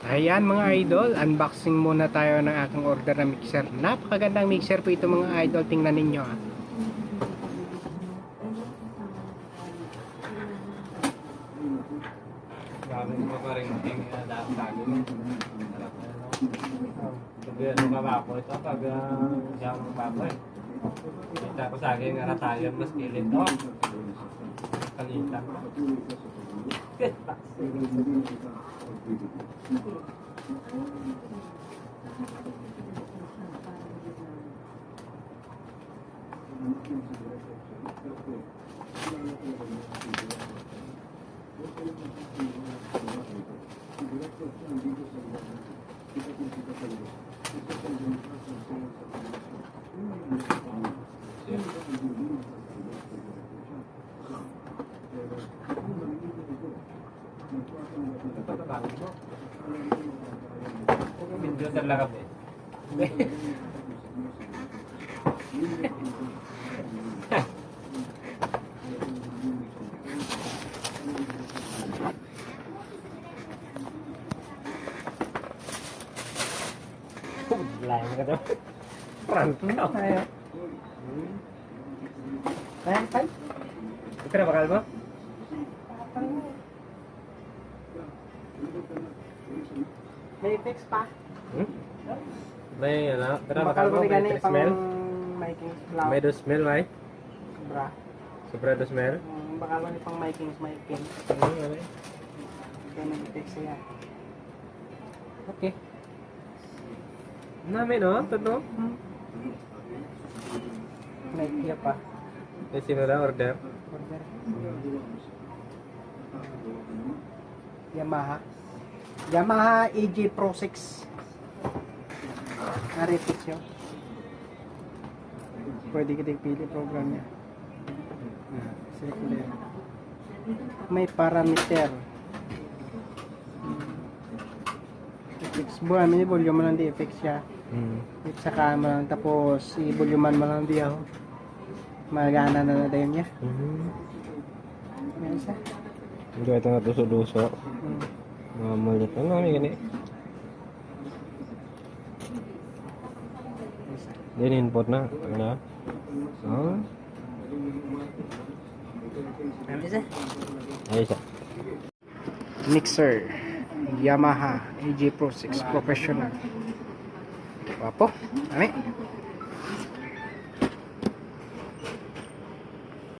Ayan mga idol, unboxing muna tayo ng aking order na mixer. Napakagandang mixer po ito mga idol, tingnan ninyo ah. Gamit mo pa rin yung dapat tago mo. Sabi ano ka ba po ito pag siya mo pa po eh. Kita ko sa akin nga ratayan mas kilid to. Kalitan pa. Video talaga eh. Lain ka daw. Front ka. Ayan. Ayan, tay. Ito na bakal mo? May fix pa. May ano? Ito na Bakal bakal mo? mo May gani pang smell? making flower. May do smell may? Sobra. Sobra do smell? Bakal mo ni pang making. Okay. Kaya nag-fix siya. Okay. Namin no? Ito May iya pa. Eh, sino na order? Order. Yamaha AJ Pro 6. Na-refix yun. Pwede kita pili program niya. Select ko yan. May parameter. I-fix mo namin i-volume mo lang di i-fix siya. At saka mo lang tapos i-volume mo lang di ako. Magana na na din niya. Yan siya. Hindi ito na duso-duso. Mga malit. Ano namin gani? Din input na. Ano? Oh. Ano siya? Ayos siya. Mixer Yamaha AJ Pro 6 Professional. Wapo, ami.